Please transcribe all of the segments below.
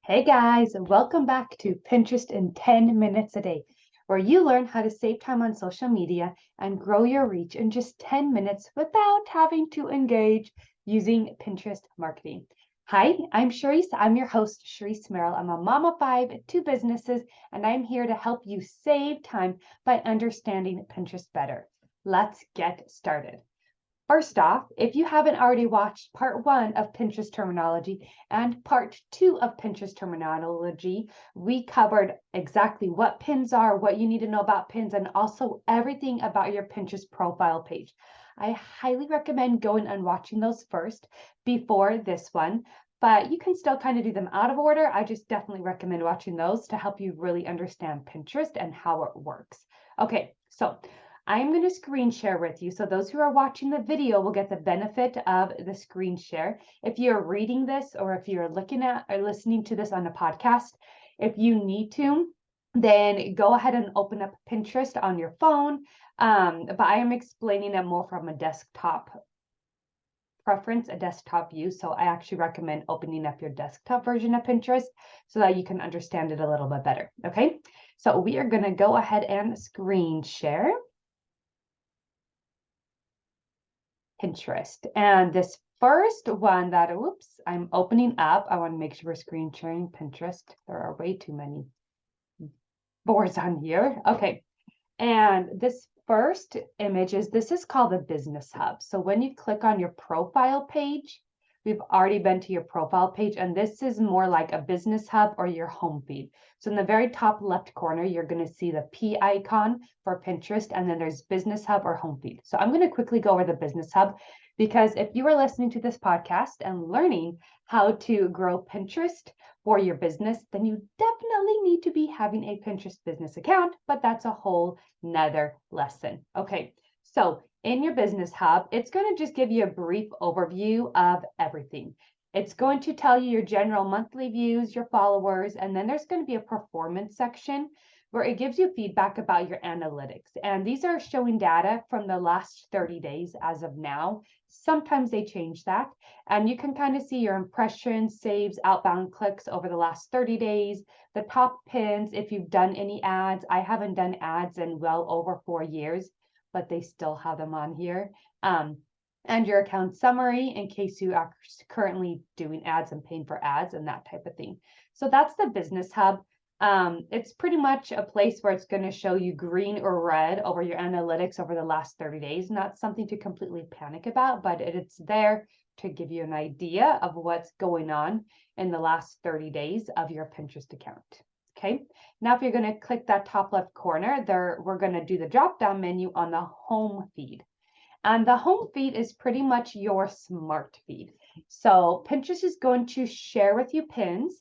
Hey guys, welcome back to Pinterest in 10 minutes a day, where you learn how to save time on social media and grow your reach in just 10 minutes without having to engage using Pinterest marketing. Hi, I'm Sharice. I'm your host, Sharice Merrill. I'm a mom of five, two businesses, and I'm here to help you save time by understanding Pinterest better. Let's get started. First off, if you haven't already watched part one of Pinterest terminology and part two of Pinterest terminology, we covered exactly what pins are, what you need to know about pins, and also everything about your Pinterest profile page. I highly recommend going and watching those first before this one, but you can still kind of do them out of order. I just definitely recommend watching those to help you really understand Pinterest and how it works. Okay, so I am going to screen share with you. So those who are watching the video will get the benefit of the screen share. If you're reading this or if you're looking at or listening to this on a podcast, if you need to, then go ahead and open up Pinterest on your phone. But I am explaining it more from a desktop preference, a desktop view. So I actually recommend opening up your desktop version of Pinterest so that you can understand it a little bit better. Okay, so we are going to go ahead and screen share Pinterest. And this first one that, whoops, I'm opening up. I want to make sure we're screen sharing Pinterest. There are way too many boards on here. Okay. And this first image this is called the Business Hub. So when you click on your profile page, we've already been to your profile page, and this is more like a business hub or your home feed. So in the very top left corner, you're going to see the P icon for Pinterest, and then there's business hub or home feed. So I'm going to quickly go over the business hub, because if you are listening to this podcast and learning how to grow Pinterest for your business, then you definitely need to be having a Pinterest business account, but that's a whole nother lesson. Okay, so in your business hub, it's going to just give you a brief overview of everything. It's going to tell you your general monthly views, your followers, and then there's going to be a performance section where it gives you feedback about your analytics. And these are showing data from the last 30 days as of now. Sometimes they change that. And you can kind of see your impressions, saves, outbound clicks over the last 30 days, the top pins, if you've done any ads. I haven't done ads in well over 4 years, but they still have them on here. And your account summary in case you are currently doing ads and paying for ads and that type of thing. So that's the Business Hub. It's pretty much a place where it's going to show you green or red over your analytics over the last 30 days. Not something to completely panic about, but it's there to give you an idea of what's going on in the last 30 days of your Pinterest account. Okay, now if you're going to click that top left corner there, we're going to do the drop down menu on the home feed. And the home feed is pretty much your smart feed. So Pinterest is going to share with you pins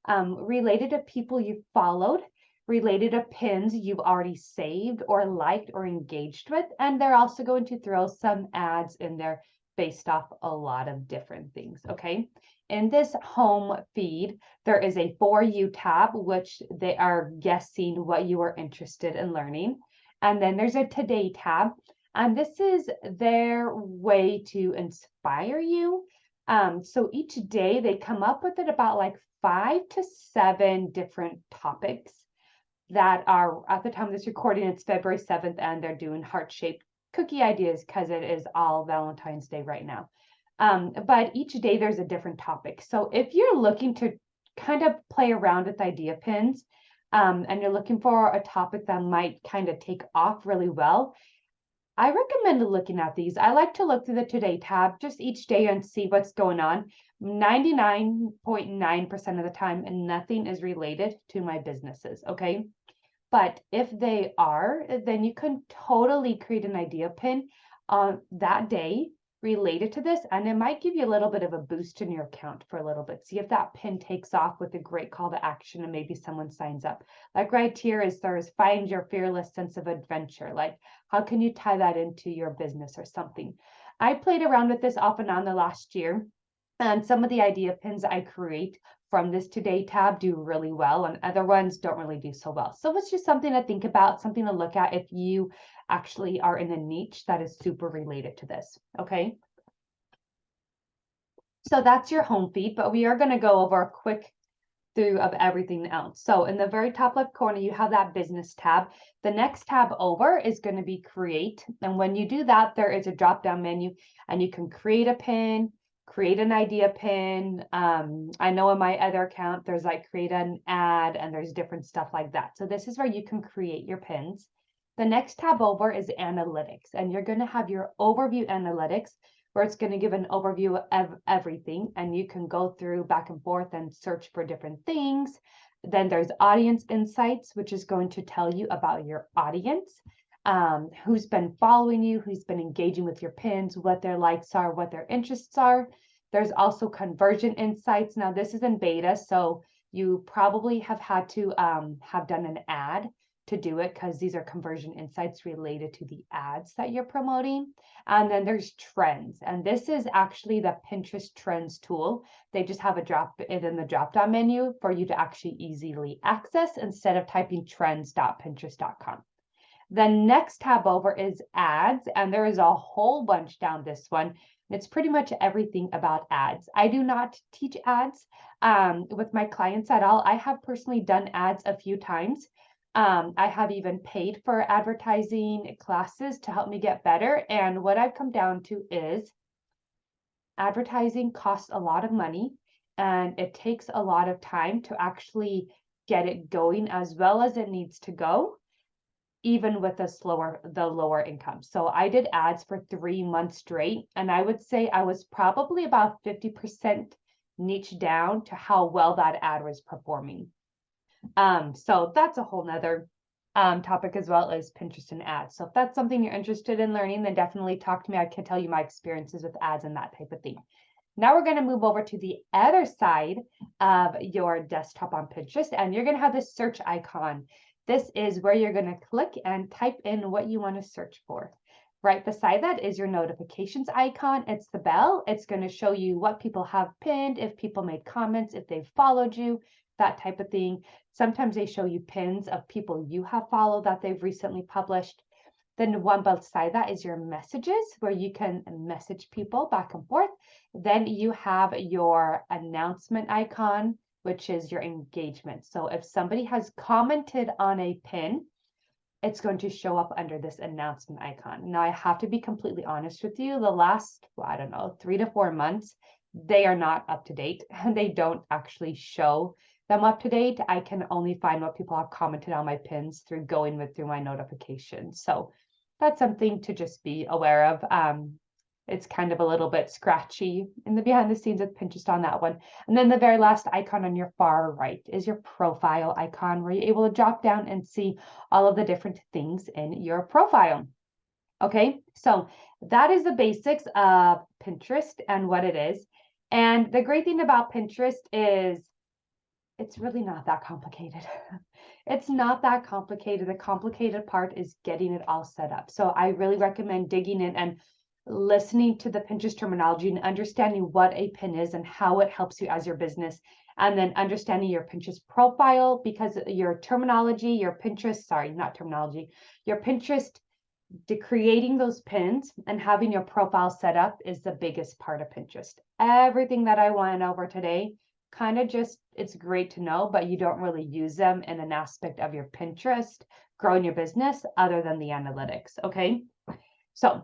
related to people you've followed, related to pins you've already saved or liked or engaged with. And they're also going to throw some ads in there based off a lot of different things. Okay. In this home feed, there is a For You tab, which they are guessing what you are interested in learning. And then there's a Today tab. And this is their way to inspire you. So each day they come up with it about like 5 to 7 different topics that are, at the time of this recording, it's February 7th, and they're doing heart-shaped cookie ideas because it is all Valentine's Day right now. But each day there's a different topic. So if you're looking to kind of play around with idea pins, and you're looking for a topic that might kind of take off really well, I recommend looking at these. I like to look through the Today tab just each day and see what's going on. 99.9% of the time, and nothing is related to my businesses, okay? But if they are, then you can totally create an idea pin on that day related to this, and it might give you a little bit of a boost in your account for a little bit. See if that pin takes off with a great call to action and maybe someone signs up. Like right here is there's find your fearless sense of adventure. Like how can you tie that into your business or something? I played around with this off and on the last year, and some of the idea pins I create from this Today tab do really well, and other ones don't really do so well. So it's just something to think about, something to look at if you actually are in a niche that is super related to this. Okay. So that's your home feed, but we are going to go over a quick through of everything else. So in the very top left corner, you have that business tab. The next tab over is going to be create. And when you do that, there is a drop down menu and you can create a pin, create an idea pin. I know in my other account, there's like create an ad and there's different stuff like that. So this is where you can create your pins. The next tab over is analytics, and you're going to have your overview analytics where it's going to give an overview of everything and you can go through back and forth and search for different things. Then there's audience insights, which is going to tell you about your audience, who's been following you, who's been engaging with your pins, what their likes are, what their interests are. There's also conversion insights. Now this is in beta, so you probably have had to have done an ad to do it because these are conversion insights related to the ads that you're promoting. And then there's trends, and this is actually the Pinterest trends tool. They just have it in the drop down menu for you to actually easily access instead of typing trends.pinterest.com. The next tab over is ads, and there is a whole bunch down this one. It's pretty much everything about ads. I do not teach ads with my clients at all. I have personally done ads a few times. I have even paid for advertising classes to help me get better. And what I've come down to is advertising costs a lot of money and it takes a lot of time to actually get it going as well as it needs to go, even with the lower income. So I did ads for 3 months straight, and I would say I was probably about 50% niche down to how well that ad was performing. So that's a whole nother topic as well as Pinterest and ads. So if that's something you're interested in learning, then definitely talk to me. I can tell you my experiences with ads and that type of thing. Now we're going to move over to the other side of your desktop on Pinterest, and you're going to have this search icon. This is where you're going to click and type in what you want to search for. Right beside that is your notifications icon. It's the bell. It's going to show you what people have pinned, if people made comments, if they've followed you, that type of thing. Sometimes they show you pins of people you have followed that they've recently published. Then the one beside that is your messages, where you can message people back and forth. Then you have your announcement icon, which is your engagement. So if somebody has commented on a pin, it's going to show up under this announcement icon. Now I have to be completely honest with you. The last, I don't know, 3 to 4 months, they are not up to date. They don't actually show them up to date. I can only find what people have commented on my pins through going through my notifications. So that's something to just be aware of. It's kind of a little bit scratchy in the behind the scenes with Pinterest on that one. And then the very last icon on your far right is your profile icon, where you're able to drop down and see all of the different things in your profile. Okay, so that is the basics of Pinterest and what it is. And the great thing about Pinterest is it's really not that complicated. It's not that complicated. The complicated part is getting it all set up. So I really recommend digging in and listening to the Pinterest terminology and understanding what a pin is and how it helps you as your business, and then understanding your Pinterest profile, because your terminology, your Pinterest, sorry, not terminology, your Pinterest, creating those pins and having your profile set up is the biggest part of Pinterest. Everything that I went over today, kind of just, it's great to know, but you don't really use them in an aspect of your Pinterest, growing your business other than the analytics, okay? So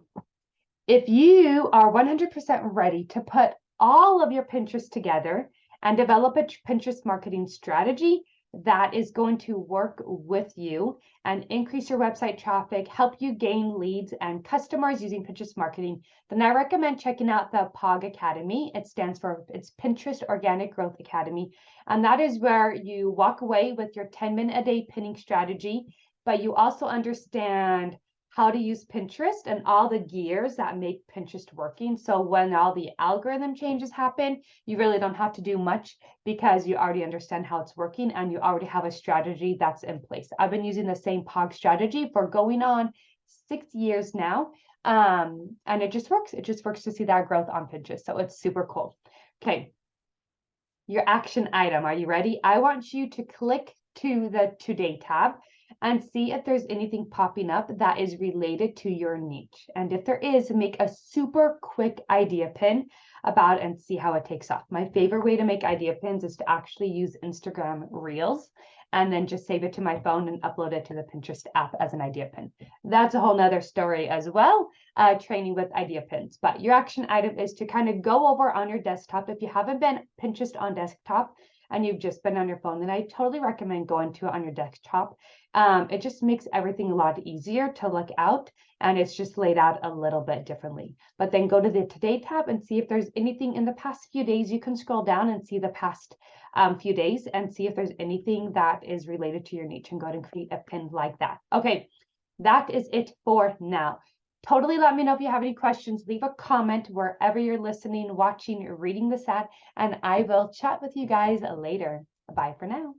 if you are 100% ready to put all of your Pinterest together and develop a Pinterest marketing strategy that is going to work with you and increase your website traffic, help you gain leads and customers using Pinterest marketing, then I recommend checking out the POG Academy. It stands for, it's Pinterest Organic Growth Academy. And that is where you walk away with your 10-minute a day pinning strategy, but you also understand how to use Pinterest and all the gears that make Pinterest working. So when all the algorithm changes happen, you really don't have to do much because you already understand how it's working and you already have a strategy that's in place. I've been using the same POG strategy for going on 6 years now. And it just works. It just works to see that growth on Pinterest. So it's super cool. Okay. Your action item. Are you ready? I want you to click to the Today tab. and see if there's anything popping up that is related to your niche. And if there is, make a super quick idea pin about and see how it takes off. My favorite way to make idea pins is to actually use Instagram Reels and then just save it to my phone and upload it to the Pinterest app as an idea pin. That's a whole nother story as well, training with idea pins. But your action item is to kind of go over on your desktop. If you haven't been Pinterest on desktop and you've just been on your phone, then I totally recommend going to it on your desktop. It just makes everything a lot easier to look out, and it's just laid out a little bit differently. But then go to the Today tab and see if there's anything in the past few days. You can scroll down and see the past few days and see if there's anything that is related to your niche, and go ahead and create a pin like that. Okay, that is it for now. Totally let me know if you have any questions. Leave a comment wherever you're listening, watching, or reading this at, and I will chat with you guys later. Bye for now.